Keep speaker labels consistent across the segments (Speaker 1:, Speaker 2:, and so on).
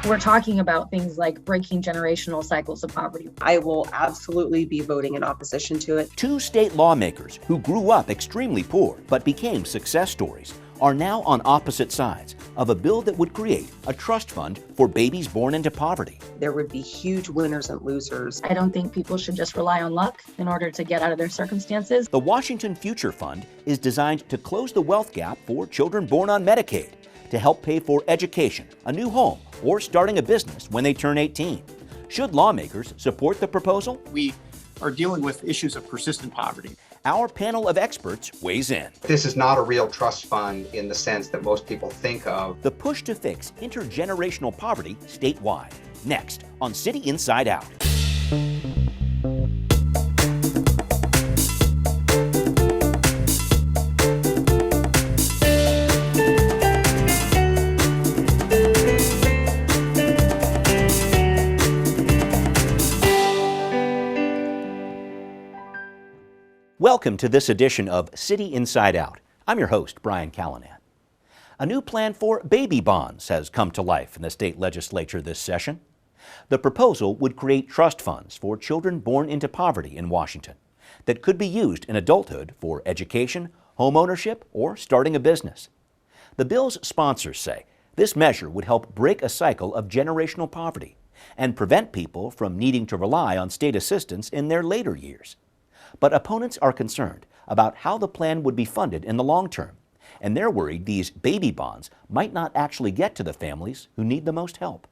Speaker 1: We're talking about things like breaking generational cycles of poverty.
Speaker 2: I will absolutely be voting in opposition to it.
Speaker 3: Two state lawmakers who grew up extremely poor but became success stories are now on opposite sides of a bill that would create a trust fund for babies born into poverty.
Speaker 2: There would be huge winners and losers.
Speaker 1: I don't think people should just rely on luck in order to get out of their circumstances.
Speaker 3: The Washington Future Fund is designed to close the wealth gap for children born on Medicaid, to help pay for education, a new home, or starting a business when they turn 18. Should lawmakers support the proposal?
Speaker 4: We are dealing with issues of persistent poverty.
Speaker 3: Our panel of experts weighs in.
Speaker 5: This is not a real trust fund in the sense that most people think of.
Speaker 3: The push to fix intergenerational poverty statewide. Next on City Inside Out. Welcome to this edition of City Inside Out. I'm your host, Brian Callanan. A new plan for baby bonds has come to life in the state legislature this session. The proposal would create trust funds for children born into poverty in Washington that could be used in adulthood for education, home ownership, or starting a business. The bill's sponsors say this measure would help break a cycle of generational poverty and prevent people from needing to rely on state assistance in their later years. But opponents are concerned about how the plan would be funded in the long term, and they're worried these baby bonds might not actually get to the families who need the most help.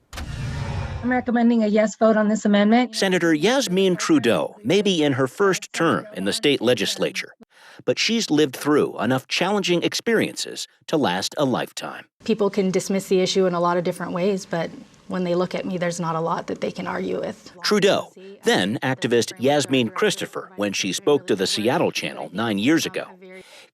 Speaker 1: I'm recommending a yes vote on this amendment.
Speaker 3: Senator Yasmin Trudeau may be in her first term in the state legislature, but she's lived through enough challenging experiences to last a lifetime.
Speaker 6: People can dismiss the issue in a lot of different ways, but when they look at me, there's not a lot that they can argue with.
Speaker 3: Trudeau, then activist Yasmin Christopher, when she spoke to the Seattle Channel 9 years ago,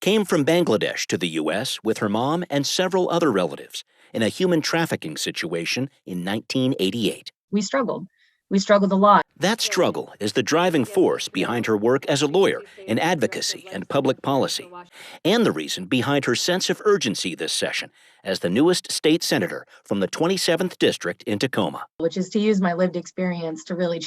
Speaker 3: came from Bangladesh to the U.S. with her mom and several other relatives in a human trafficking situation in 1988.
Speaker 1: We struggled. We struggled a lot.
Speaker 3: That struggle is the driving force behind her work as a lawyer in advocacy and public policy, and the reason behind her sense of urgency this session as the newest state senator from the 27th District in Tacoma.
Speaker 1: Which is to use my lived experience to really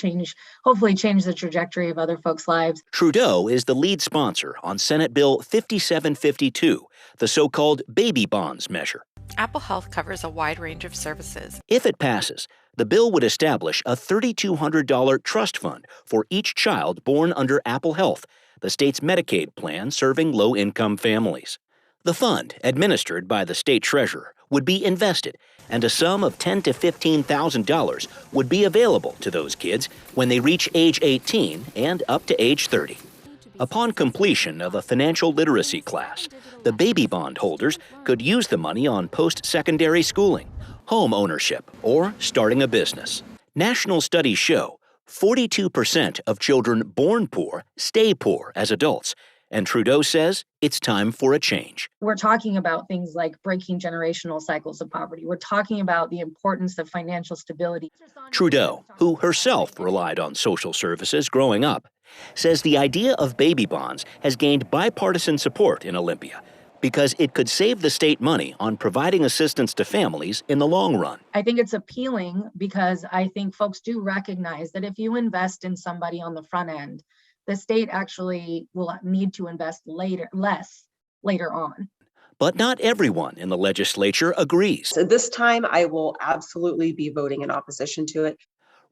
Speaker 1: hopefully change the trajectory of other folks' lives.
Speaker 3: Trudeau is the lead sponsor on Senate Bill 5752, the so-called baby bonds measure.
Speaker 7: Apple Health covers a wide range of services.
Speaker 3: If it passes, the bill would establish a $3,200 trust fund for each child born under Apple Health, the state's Medicaid plan serving low-income families. The fund, administered by the state treasurer, would be invested, and a sum of $10,000 to $15,000 would be available to those kids when they reach age 18 and up to age 30. Upon completion of a financial literacy class, the baby bond holders could use the money on post-secondary schooling, home ownership, or starting a business. National studies show 42% of children born poor stay poor as adults, and Trudeau says it's time for a change.
Speaker 1: We're talking about things like breaking generational cycles of poverty. We're talking about the importance of financial stability.
Speaker 3: Trudeau, who herself relied on social services growing up, says the idea of baby bonds has gained bipartisan support in Olympia because it could save the state money on providing assistance to families in the long run.
Speaker 1: I think it's appealing because I think folks do recognize that if you invest in somebody on the front end, the state actually will need to invest later on.
Speaker 3: But not everyone in the legislature agrees.
Speaker 2: So this time I will absolutely be voting in opposition to it.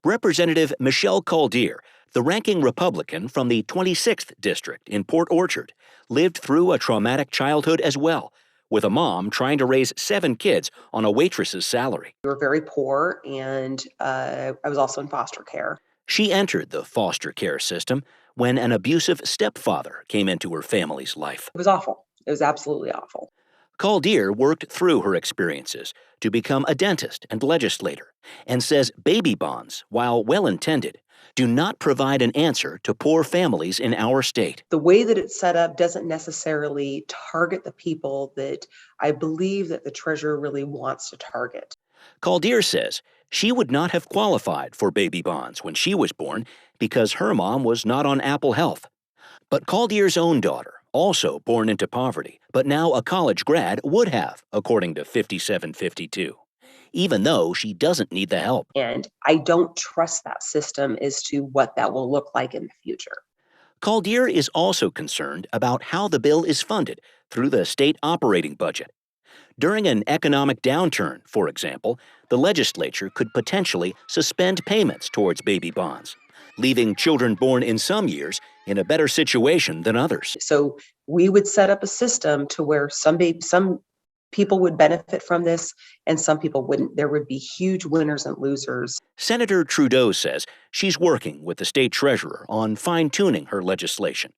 Speaker 3: Representative Michelle Caldier, the ranking Republican from the 26th District in Port Orchard, lived through a traumatic childhood as well, with a mom trying to raise 7 kids on a waitress's salary.
Speaker 2: We were very poor, and I was also in foster care.
Speaker 3: She entered the foster care system when an abusive stepfather came into her family's life.
Speaker 2: It was awful. It was absolutely awful.
Speaker 3: Caldier worked through her experiences to become a dentist and legislator, and says baby bonds, while well-intended, do not provide an answer to poor families in our state.
Speaker 2: The way that it's set up doesn't necessarily target the people that I believe that the treasurer really wants to target.
Speaker 3: Caldier says she would not have qualified for baby bonds when she was born because her mom was not on Apple Health. But Caldier's own daughter, also born into poverty, but now a college grad, would have, according to 5752. even though she doesn't need the help.
Speaker 2: And I don't trust that system as to what that will look like in the future.
Speaker 3: Caldier is also concerned about how the bill is funded through the state operating budget. During an economic downturn, for example, the legislature could potentially suspend payments towards baby bonds, leaving children born in some years in a better situation than others.
Speaker 2: So we would set up a system to where some people would benefit from this and some people wouldn't. There would be huge winners and losers.
Speaker 3: Senator Trudeau says she's working with the state treasurer on fine-tuning her legislation,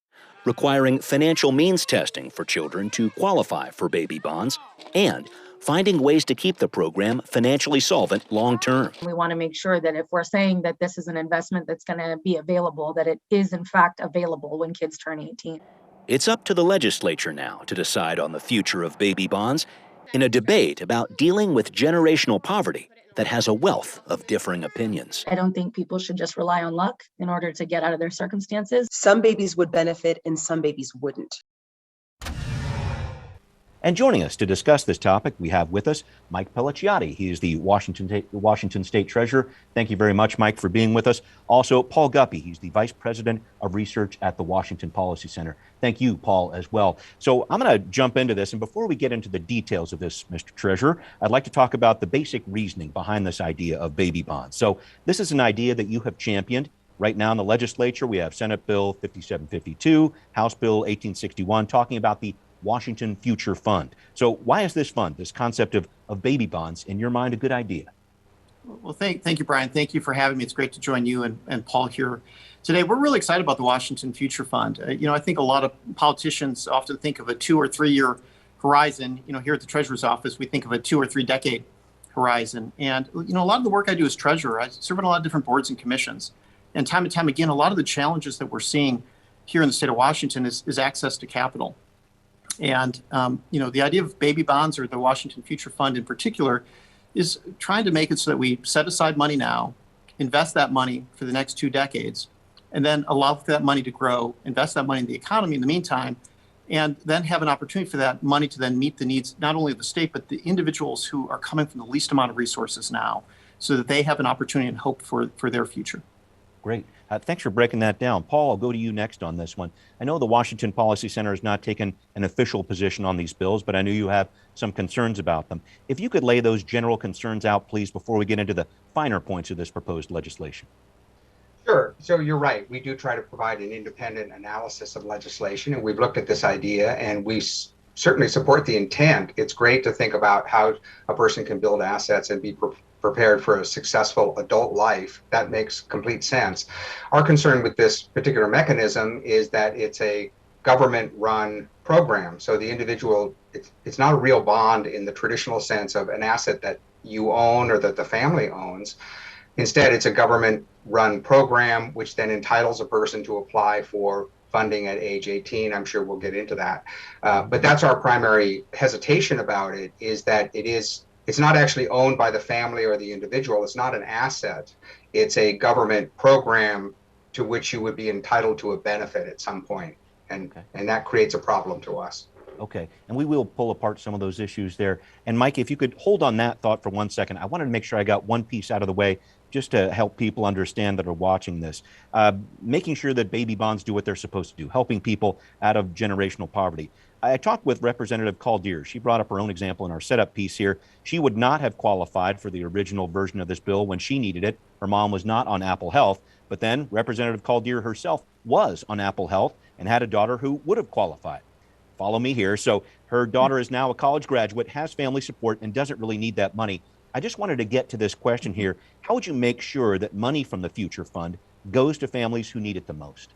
Speaker 3: requiring financial means testing for children to qualify for baby bonds and finding ways to keep the program financially solvent long-term.
Speaker 1: We want to make sure that if we're saying that this is an investment that's going to be available, that it is in fact available when kids turn 18.
Speaker 3: It's up to the legislature now to decide on the future of baby bonds in a debate about dealing with generational poverty that has a wealth of differing opinions.
Speaker 1: I don't think people should just rely on luck in order to get out of their circumstances.
Speaker 2: Some babies would benefit and some babies wouldn't.
Speaker 8: And joining us to discuss this topic, we have with us Mike Pellicciotti. He is the Washington State Treasurer. Thank you very much, Mike, for being with us. Also, Paul Guppy. He's the Vice President of Research at the Washington Policy Center. Thank you, Paul, as well. So I'm going to jump into this. And before we get into the details of this, Mr. Treasurer, I'd like to talk about the basic reasoning behind this idea of baby bonds. So this is an idea that you have championed. Right now in the legislature, we have Senate Bill 5752, House Bill 1861, talking about the Washington Future Fund. So why is this fund, this concept of baby bonds, in your mind, a good idea?
Speaker 4: Well, thank you, Brian. Thank you for having me. It's great to join you and Paul here today. We're really excited about the Washington Future Fund. I think a lot of politicians often think of a 2 or 3 year horizon. Here at the Treasurer's Office, we think of a 2 or 3 decade horizon. And, a lot of the work I do as treasurer, I serve on a lot of different boards and commissions. And time and time again, a lot of the challenges that we're seeing here in the state of Washington is access to capital. And, the idea of baby bonds, or the Washington Future Fund in particular, is trying to make it so that we set aside money now, invest that money for the next 2 decades, and then allow for that money to grow, invest that money in the economy in the meantime, and then have an opportunity for that money to then meet the needs, not only of the state, but the individuals who are coming from the least amount of resources now, so that they have an opportunity and hope for their future.
Speaker 8: Great. Thanks for breaking that down. Paul, I'll go to you next on this one. I know the Washington Policy Center has not taken an official position on these bills, but I know you have some concerns about them. If you could lay those general concerns out, please, before we get into the finer points of this proposed legislation.
Speaker 5: Sure. So you're right. We do try to provide an independent analysis of legislation, and we've looked at this idea, and we certainly support the intent. It's great to think about how a person can build assets and be prepared for a successful adult life. That makes complete sense. Our concern with this particular mechanism is that it's a government-run program. So the individual, it's not a real bond in the traditional sense of an asset that you own or that the family owns. Instead, it's a government-run program, which then entitles a person to apply for funding at age 18. I'm sure we'll get into that. But that's our primary hesitation about it, is that it's not actually owned by the family or the individual. It's not an asset. It's a government program to which you would be entitled to a benefit at some point. And that creates a problem to us.
Speaker 8: Okay. And we will pull apart some of those issues there. And Mike, if you could hold on that thought for 1 second, I wanted to make sure I got one piece out of the way just to help people understand that are watching this. Making sure that baby bonds do what they're supposed to do, helping people out of generational poverty. I talked with Representative Caldier. She brought up her own example in our setup piece here. She would not have qualified for the original version of this bill when she needed it. Her mom was not on Apple Health, but then Representative Caldier herself was on Apple Health and had a daughter who would have qualified. Follow me here. So her daughter is now a college graduate, has family support, and doesn't really need that money. I just wanted to get to this question here. How would you make sure that money from the Future Fund goes to families who need it the most?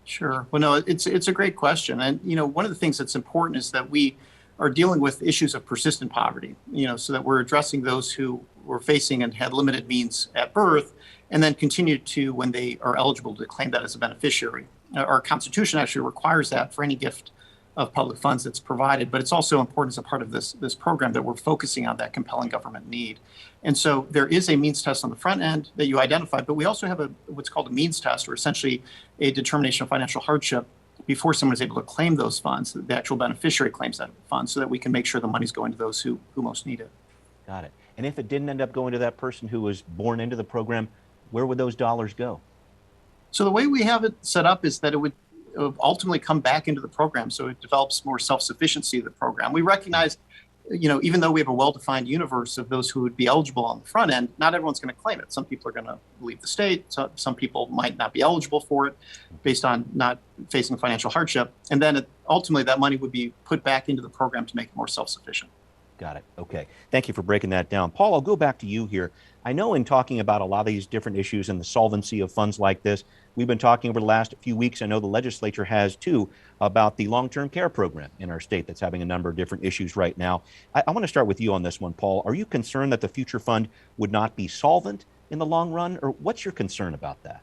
Speaker 4: Sure. Well, no, it's a great question. And, one of the things that's important is that we are dealing with issues of persistent poverty, so that we're addressing those who were facing and had limited means at birth, and then continue to, when they are eligible, to claim that as a beneficiary. Our Constitution actually requires that for any gift of public funds that's provided, but it's also important as a part of this program that we're focusing on that compelling government need. And so there is a means test on the front end that you identified, but we also have what's called a means test, or essentially a determination of financial hardship before someone is able to claim those funds, the actual beneficiary claims that fund, so that we can make sure the money's going to those who most need it.
Speaker 8: Got it. And if it didn't end up going to that person who was born into the program, where would those dollars go?
Speaker 4: So the way we have it set up is that it would ultimately come back into the program. So it develops more self-sufficiency of the program. We recognize, even though we have a well-defined universe of those who would be eligible on the front end, not everyone's going to claim it. Some people are going to leave the state. Some people might not be eligible for it based on not facing financial hardship. And then ultimately that money would be put back into the program to make it more self-sufficient.
Speaker 8: Got it. Okay. Thank you for breaking that down. Paul, I'll go back to you here. I know in talking about a lot of these different issues and the solvency of funds like this, we've been talking over the last few weeks. I know the legislature has too, about the long-term care program in our state that's having a number of different issues right now. I want to start with you on this one, Paul. Are you concerned that the future fund would not be solvent in the long run, or what's your concern about that?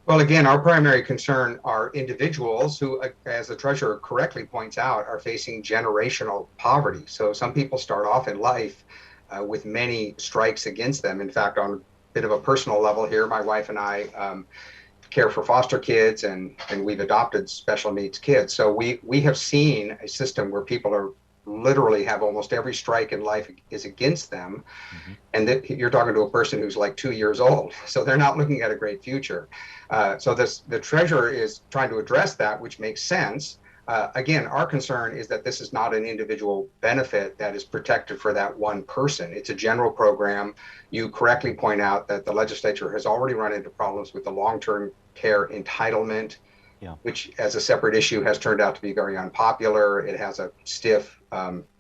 Speaker 5: Well, again, our primary concern are individuals who, as the treasurer correctly points out, are facing generational poverty. So some people start off in life with many strikes against them. In fact, on a bit of a personal level here, my wife and I care for foster kids, and we've adopted special needs kids. So we have seen a system where people are literally have almost every strike in life is against them. Mm-hmm. And that you're talking to a person who's like 2 years old. So they're not looking at a great future. So the treasurer is trying to address that, which makes sense. Again, our concern is that this is not an individual benefit that is protected for that one person. It's a general program. You correctly point out that the legislature has already run into problems with the long-term care entitlement, which as a separate issue has turned out to be very unpopular. It has a stiff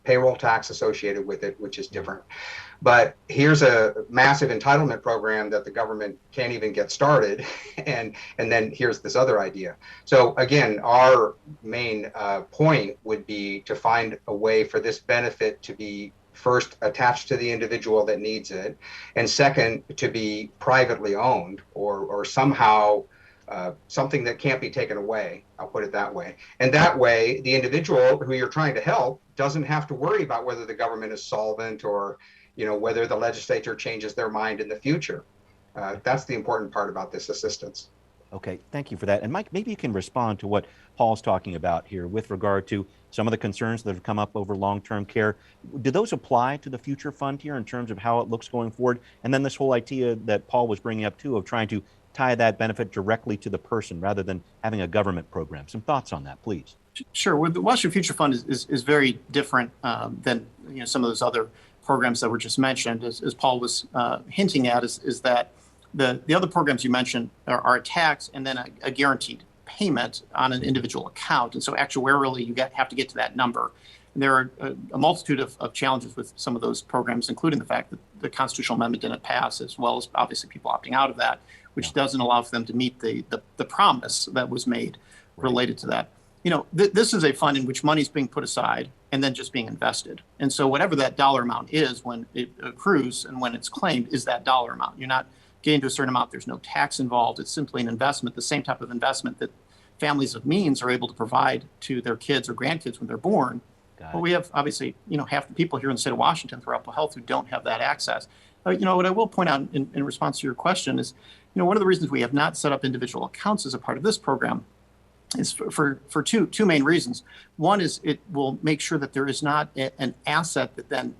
Speaker 5: payroll tax associated with it, which is different. But here's a massive entitlement program that the government can't even get started. And then here's this other idea. So again, our main point would be to find a way for this benefit to be first attached to the individual that needs it, and second, to be privately owned or somehow something that can't be taken away. I'll put it that way. And that way, the individual who you're trying to help doesn't have to worry about whether the government is solvent or whether the legislature changes their mind in the future. That's the important part about this assistance.
Speaker 8: Okay, thank you for that. And Mike, maybe you can respond to what Paul's talking about here with regard to some of the concerns that have come up over long-term care. Do those apply to the future fund here in terms of how it looks going forward? And then this whole idea that Paul was bringing up too of trying to tie that benefit directly to the person rather than having a government program. Some thoughts on that, please.
Speaker 4: Sure. Well, the Washington Future Fund is very different than some of those other programs that were just mentioned. As Paul was hinting at, is that the other programs you mentioned are a tax and then a guaranteed payment on an individual account. And so actuarially, you have to get to that number. And there are a multitude of challenges with some of those programs, including the fact that the constitutional amendment didn't pass, as well as obviously people opting out of that, which doesn't allow for them to meet the promise that was made related to that. This is a fund in which money is being put aside and then just being invested. And so whatever that dollar amount is when it accrues and when it's claimed is that dollar amount. You're not getting to a certain amount. There's no tax involved. It's simply an investment, the same type of investment that families of means are able to provide to their kids or grandkids when they're born. But we have obviously, half the people here in the state of Washington through Apple Health who don't have that access. What I will point out in response to your question is, one of the reasons we have not set up individual accounts as a part of this program is for two main reasons. One is it will make sure that there is not an asset that then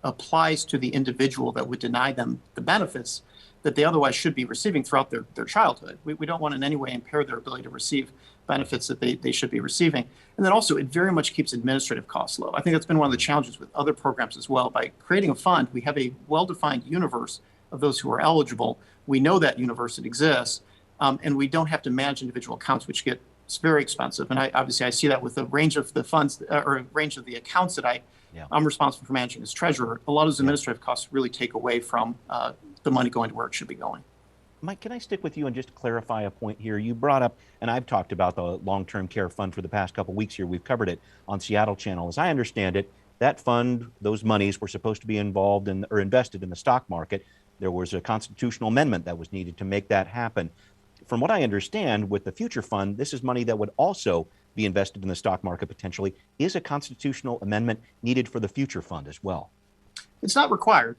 Speaker 4: applies to the individual that would deny them the benefits that they otherwise should be receiving throughout their childhood. We don't want in any way impair their ability to receive benefits that they should be receiving. And then also, it very much keeps administrative costs low. I think that's been one of the challenges with other programs as well. By creating a fund, we have a well-defined universe of those who are eligible. We know that universe, it exists, and we don't have to manage individual accounts, which get very expensive. And I see that with the range of the funds or range of the accounts that I'm responsible for managing as treasurer. A lot of those administrative costs really take away from the money going to where it should be going.
Speaker 8: Mike, can I stick with you and just clarify a point here? You brought up, and I've talked about the long-term care fund for the past couple of weeks here. We've covered it on Seattle Channel. As I understand it, that fund, those monies were supposed to be involved in or invested in the stock market. There was a constitutional amendment that was needed to make that happen. From what I understand, with the future fund, this is money that would also be invested in the stock market potentially. Is a constitutional amendment needed for the future fund as well?
Speaker 4: It's not required.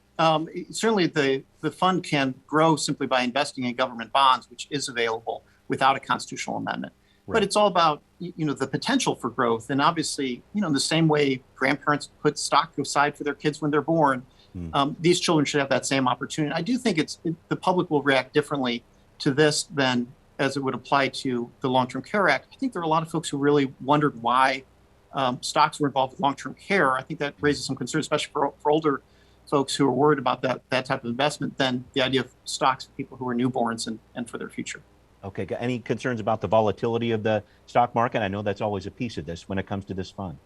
Speaker 4: Certainly, the fund can grow simply by investing in government bonds, which is available without a constitutional amendment. Right. But it's all about the potential for growth. And obviously, in the same way grandparents put stock aside for their kids when they're born, These children should have that same opportunity. I do think the public will react differently to this than as it would apply to the Long-Term Care Act. I think there are a lot of folks who really wondered why stocks were involved with long-term care. I think that raises some concerns, especially for older folks who are worried about that type of investment than the idea of stocks for people who are newborns and for their future.
Speaker 8: Okay. Any concerns about the volatility of the stock market? I know that's always a piece of this when it comes to this fund.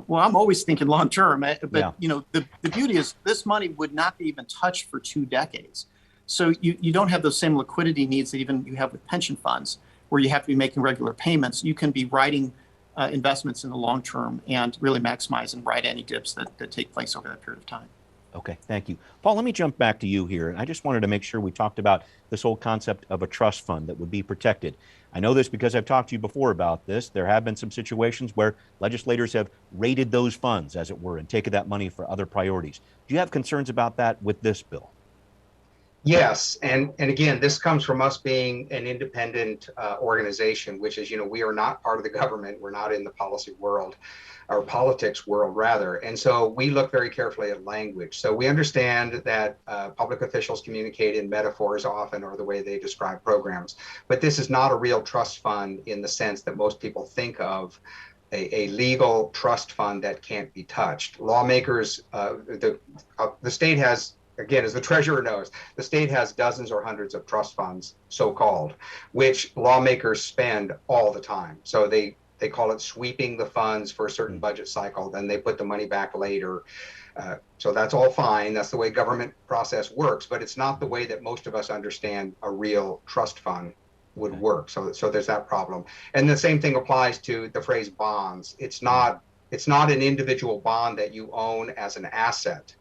Speaker 4: Well, I'm always thinking long-term, but
Speaker 8: Yeah.
Speaker 4: the beauty is this money would not be even touched for 2 decades. So you don't have those same liquidity needs that even you have with pension funds, where you have to be making regular payments. You can be writing investments in the long term and really maximize and ride any dips that take place over that period of time.
Speaker 8: Okay, thank you. Paul, let me jump back to you here. I just wanted to make sure we talked about this whole concept of a trust fund that would be protected. I know this because I've talked to you before about this. There have been some situations where legislators have raided those funds, as it were, and taken that money for other priorities. Do you have concerns about that with this bill?
Speaker 5: Yes, and again, this comes from us being an independent organization, which is, we are not part of the government. We're not in the policy world, or politics world rather. And so we look very carefully at language. So we understand that public officials communicate in metaphors often, or the way they describe programs. But this is not a real trust fund in the sense that most people think of a legal trust fund that can't be touched. Lawmakers, the state has, again, as the treasurer knows, the state has dozens or hundreds of trust funds, so-called, which lawmakers spend all the time. So they call it sweeping the funds for a certain budget cycle, then they put the money back later. So that's all fine. That's the way government process works, but it's not the way that most of us understand a real trust fund would work. So there's that problem. And the same thing applies to the phrase bonds. It's not an individual bond that you own as an asset.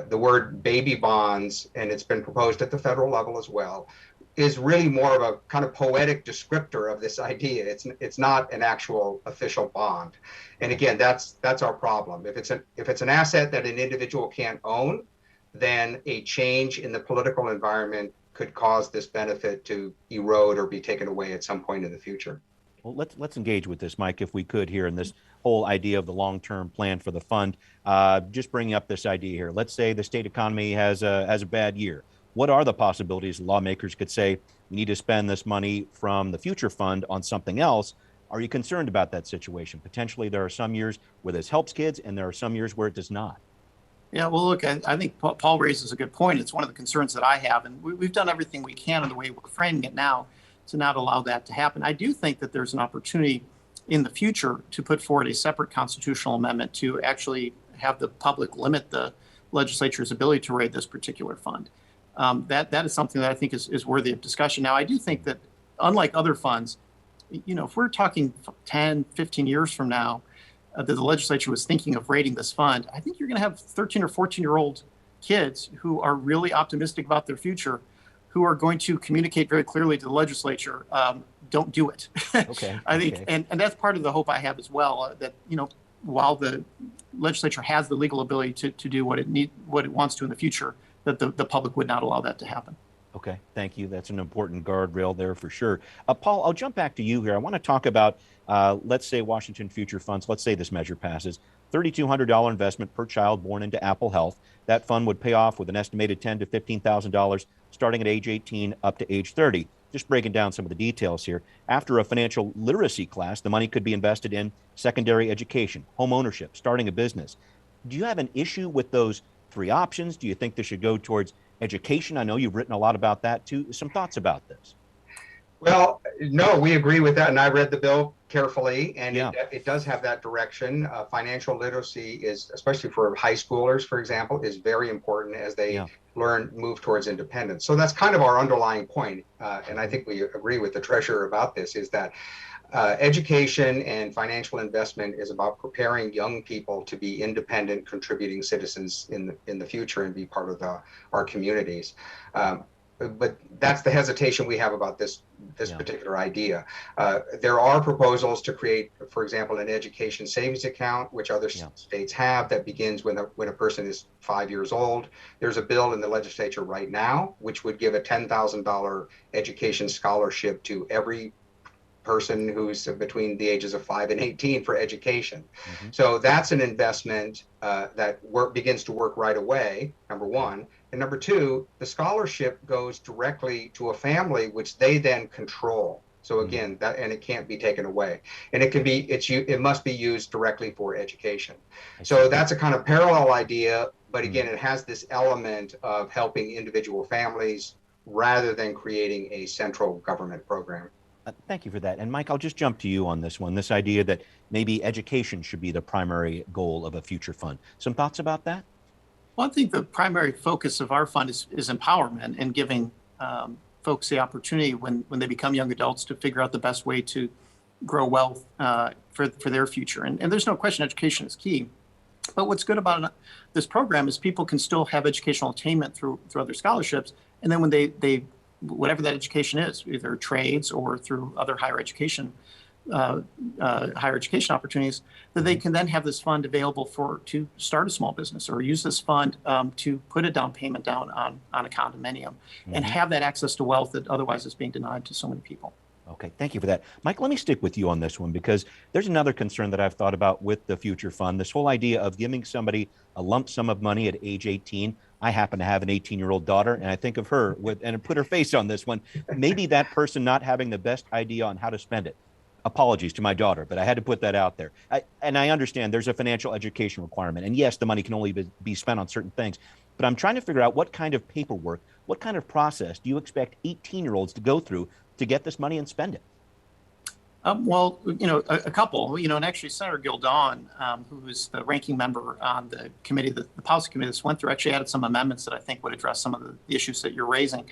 Speaker 5: The word baby bonds, and it's been proposed at the federal level as well, is really more of a kind of poetic descriptor of this idea. It's not an actual official bond. And again, that's our problem. If it's an asset that an individual can't own, then a change in the political environment could cause this benefit to erode or be taken away at some point in the future.
Speaker 8: Well, let's engage with this, Mike, if we could here in this whole idea of the long-term plan for the fund. Just bringing up this idea here. Let's say the state economy has a bad year. What are the possibilities lawmakers could say, we need to spend this money from the future fund on something else? Are you concerned about that situation? Potentially there are some years where this helps kids and there are some years where it does not.
Speaker 4: Yeah, well, look, I think Paul raises a good point. It's one of the concerns that I have, and we've done everything we can in the way we're framing it now to not allow that to happen. I do think that there's an opportunity in the future to put forward a separate constitutional amendment to actually have the public limit the legislature's ability to raid this particular fund. That is something that I think is worthy of discussion. Now, I do think that unlike other funds, if we're talking 10, 15 years from now, that the legislature was thinking of raiding this fund, I think you're going to have 13 or 14-year-old kids who are really optimistic about their future, who are going to communicate very clearly to the legislature, don't do it.
Speaker 8: Okay.
Speaker 4: I think, and that's part of the hope I have as well, that, while the legislature has the legal ability to do what it wants to in the future, that the public would not allow that to happen.
Speaker 8: Okay, thank you. That's an important guardrail there for sure. Paul, I'll jump back to you here. I want to talk about, let's say Washington Future Funds, let's say this measure passes, $3,200 investment per child born into Apple Health. That fund would pay off with an estimated $10,000 to $15,000 starting at age 18 up to age 30. Just breaking down some of the details here. After a financial literacy class, the money could be invested in secondary education, home ownership, starting a business. Do you have an issue with those 3 options? Do you think this should go towards education? I know you've written a lot about that too. Some thoughts about this?
Speaker 5: Well, no, we agree with that. And I read the bill carefully, and
Speaker 8: Yeah.
Speaker 5: it does have that direction. Financial literacy is, especially for high schoolers, for example, is very important as they move towards independence. So that's kind of our underlying point. And I think we agree with the treasurer about this, is that education and financial investment is about preparing young people to be independent, contributing citizens in the future and be part of our communities. But that's the hesitation we have about this particular idea. There are proposals to create, for example, an education savings account, which other states have, that begins when a person is 5 years old. There's a bill in the legislature right now which would give a $10,000 education scholarship to every person who's between the ages of 5 and 18 for education.
Speaker 8: Mm-hmm.
Speaker 5: So that's an investment that begins to work right away, number one. And number two, the scholarship goes directly to a family, which they then control. So again, and it can't be taken away. And it must be used directly for education. So that's a kind of parallel idea, but again, it has this element of helping individual families rather than creating a central government program.
Speaker 8: Thank you for that. And Mike, I'll just jump to you on this one, this idea that maybe education should be the primary goal of a future fund. Some thoughts about that?
Speaker 4: Well, I think the primary focus of our fund is empowerment and giving folks the opportunity when they become young adults to figure out the best way to grow wealth for their future. And there's no question education is key. But what's good about this program is people can still have educational attainment through other scholarships. And then when they whatever that education is, either trades or through other higher education opportunities, that they can then have this fund available to start a small business or use this fund to put a down payment down on a condominium and have that access to wealth that otherwise is being denied to so many people.
Speaker 8: Okay, thank you for that. Mike, let me stick with you on this one because there's another concern that I've thought about with the Future Fund, this whole idea of giving somebody a lump sum of money at age 18. I happen to have an 18-year-old daughter, and I think of her and put her face on this one. Maybe that person not having the best idea on how to spend it. Apologies to my daughter, but I had to put that out there. And I understand there's a financial education requirement. And yes, the money can only be spent on certain things. But I'm trying to figure out what kind of paperwork, what kind of process do you expect 18-year-olds to go through to get this money and spend it?
Speaker 4: Well, a couple, and actually Senator Gildon, who is the ranking member on the committee, the policy committee this went through, actually added some amendments that I think would address some of the issues that you're raising.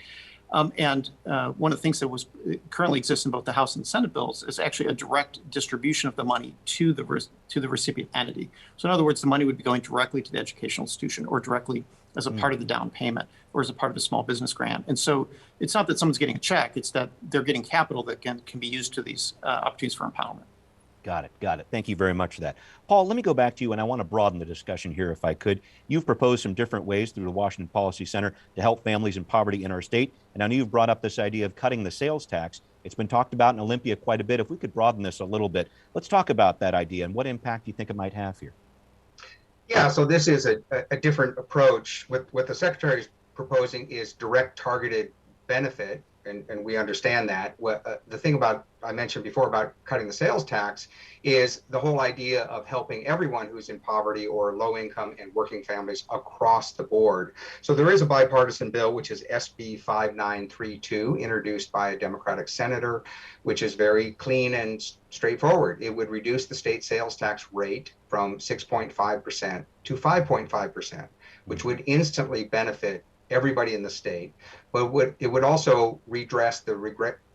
Speaker 4: And one of the things that currently exists in both the House and the Senate bills is actually a direct distribution of the money to the recipient entity. So in other words, the money would be going directly to the educational institution or directly as a part of the down payment or as a part of a small business grant. And so it's not that someone's getting a check, it's that they're getting capital that can be used to these opportunities for empowerment.
Speaker 8: Got it. Thank you very much for that. Paul, let me go back to you, and I want to broaden the discussion here if I could. You've proposed some different ways through the Washington Policy Center to help families in poverty in our state. And I know you've brought up this idea of cutting the sales tax. It's been talked about in Olympia quite a bit. If we could broaden this a little bit, let's talk about that idea and what impact you think it might have here.
Speaker 5: Yeah, so this is a different approach. What the Secretary is proposing is direct targeted benefit. And we understand that. The thing I mentioned before about cutting the sales tax is the whole idea of helping everyone who's in poverty or low income and working families across the board. So there is a bipartisan bill, which is SB 5932, introduced by a Democratic senator, which is very clean and straightforward. It would reduce the state sales tax rate from 6.5% to 5.5%, which would instantly benefit everybody in the state, but it would also redress the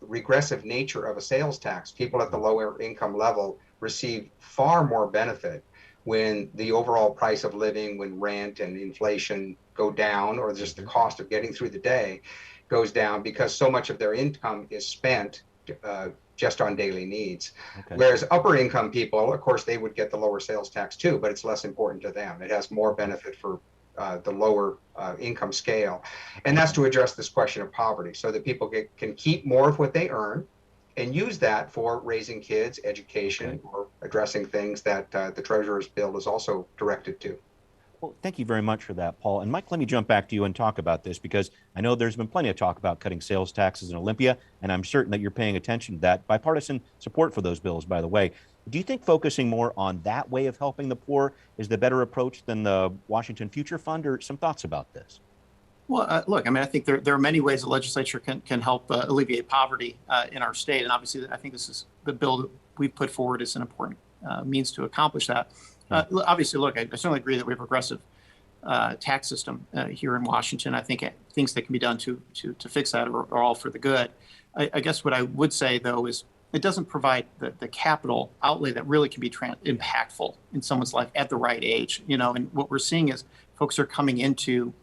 Speaker 5: regressive nature of a sales tax. People at the lower income level receive far more benefit when the overall price of living, when rent and inflation go down, or just the cost of getting through the day goes down, because so much of their income is spent just on daily needs. Okay. Whereas upper income people, of course, they would get the lower sales tax too, but it's less important to them. It has more benefit for the lower income scale. And that's to address this question of poverty, so that people can keep more of what they earn and use that for raising kids, education, or addressing things that the Treasurer's bill is also directed to.
Speaker 8: Well, thank you very much for that, Paul. And Mike, let me jump back to you and talk about this, because I know there's been plenty of talk about cutting sales taxes in Olympia, and I'm certain that you're paying attention to that. Bipartisan support for those bills, by the way. Do you think focusing more on that way of helping the poor is the better approach than the Washington Future Fund, or some thoughts about this?
Speaker 4: Well, look, I mean, I think there are many ways the legislature can help alleviate poverty in our state. And obviously, I think this is the bill that we've put forward is an important means to accomplish that. Obviously, look, I certainly agree that we have a progressive tax system here in Washington. I think things that can be done to fix that are all for the good. I guess what I would say, though, is it doesn't provide the capital outlay that really can be impactful in someone's life at the right age. And what we're seeing is folks are coming into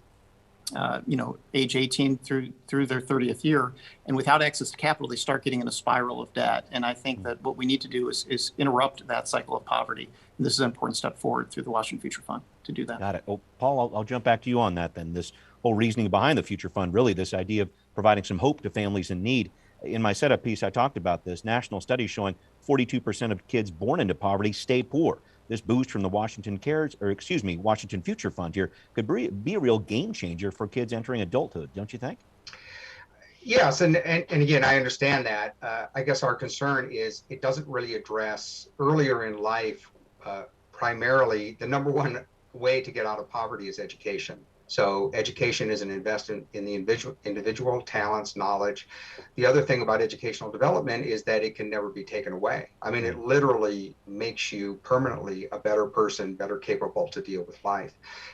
Speaker 4: age 18 through their 30th year, and without access to capital, they start getting in a spiral of debt. And I think that what we need to do is interrupt that cycle of poverty. And this is an important step forward through the Washington Future Fund to do that.
Speaker 8: Got it. Well, Paul, I'll jump back to you on that then. This whole reasoning behind the Future Fund, really this idea of providing some hope to families in need. In my setup piece, I talked about this. National studies showing 42% of kids born into poverty stay poor. This boost from the Washington Future Fund here could be a real game changer for kids entering adulthood, don't you think?
Speaker 5: Yes, and again, I understand that. I guess our concern is it doesn't really address earlier in life. Primarily, the number one way to get out of poverty is education. So education is an investment in the individual talents, knowledge. The other thing about educational development is that it can never be taken away. I mean, it literally makes you permanently a better person, better capable to deal with life.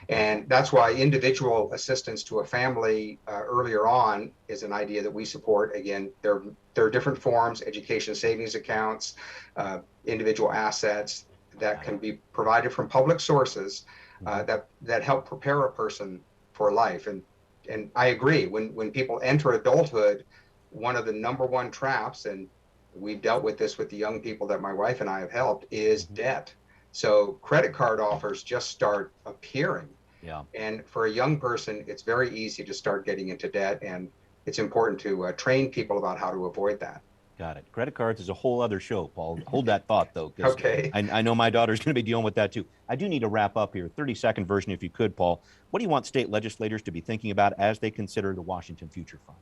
Speaker 5: And that's why individual assistance to a family earlier on is an idea that we support. Again, there are different forms, education savings accounts, individual assets that can be provided from public sources that help prepare a person for life. And I agree, when people enter adulthood, one of the number one traps, and we've dealt with this with the young people that my wife and I have helped, is debt. So credit card offers just start appearing.
Speaker 8: Yeah.
Speaker 5: And for a young person, it's very easy to start getting into debt, and it's important to train people about how to avoid that.
Speaker 8: Got it. Credit cards is a whole other show, Paul. Hold that thought, though.
Speaker 5: Okay.
Speaker 8: I know my daughter's going to be dealing with that, too. I do need to wrap up here. 30-second version, if you could, Paul. What do you want state legislators to be thinking about as they consider the Washington Future Fund?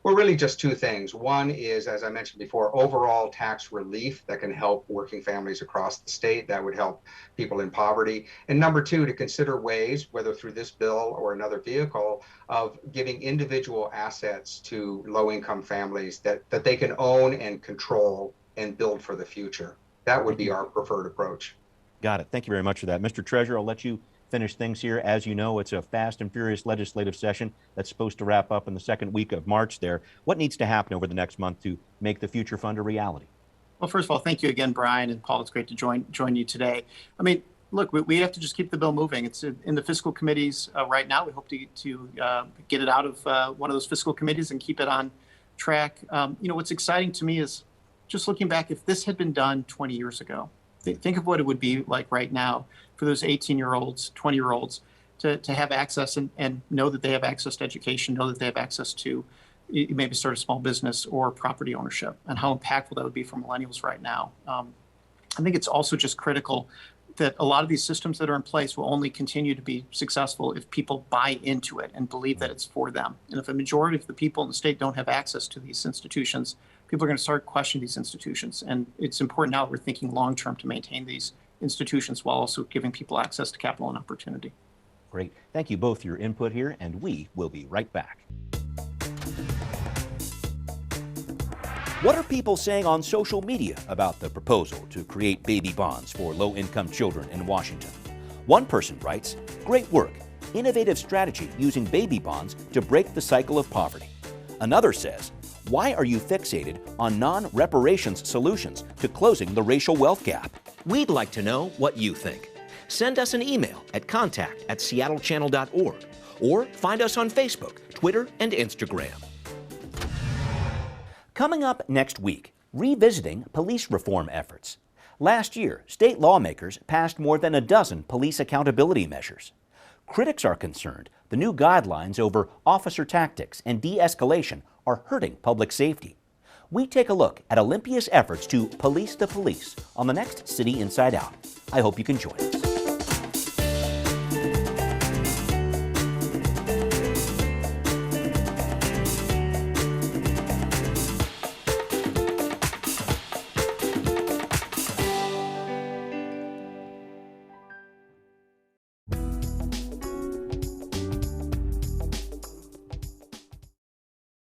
Speaker 5: Well, really just two things. One is, as I mentioned before, overall tax relief that can help working families across the state. That would help people in poverty. And number two, to consider ways, whether through this bill or another vehicle, of giving individual assets to low-income families that they can own and control and build for the future. That would be our preferred approach.
Speaker 8: Got it. Thank you very much for that. Mr. Treasurer, I'll let you finish things here. As you know, it's a fast and furious legislative session that's supposed to wrap up in the second week of March there. What needs to happen over the next month to make the Future Fund a reality?
Speaker 4: Well, first of all, thank you again, Brian and Paul. It's great to join you today. I mean, look, we have to just keep the bill moving. It's in the fiscal committees right now. We hope to get it out of one of those fiscal committees and keep it on track. What's exciting to me is just looking back, if this had been done 20 years ago, think of what it would be like right now for those 18-year-olds, 20-year-olds to have access and know that they have access to education, know that they have access to maybe start a small business or property ownership, and how impactful that would be for millennials right now. I think it's also just critical that a lot of these systems that are in place will only continue to be successful if people buy into it and believe that it's for them. And if a majority of the people in the state don't have access to these institutions, people are going to start questioning these institutions. And it's important now that we're thinking long-term to maintain these institutions while also giving people access to capital and opportunity.
Speaker 8: Great. Thank you both for your input here, and we will be right back. What are people saying on social media about the proposal to create baby bonds for low-income children in Washington? One person writes, "Great work, innovative strategy using baby bonds to break the cycle of poverty." Another says, "Why are you fixated on non-reparations solutions to closing the racial wealth gap?" We'd like to know what you think. Send us an email at contact@seattlechannel.org or find us on Facebook, Twitter, and Instagram. Coming up next week, revisiting police reform efforts. Last year, state lawmakers passed more than a dozen police accountability measures. Critics are concerned the new guidelines over officer tactics and de-escalation are hurting public safety. We take a look at Olympia's efforts to police the police on the next City Inside Out. I hope you can join us.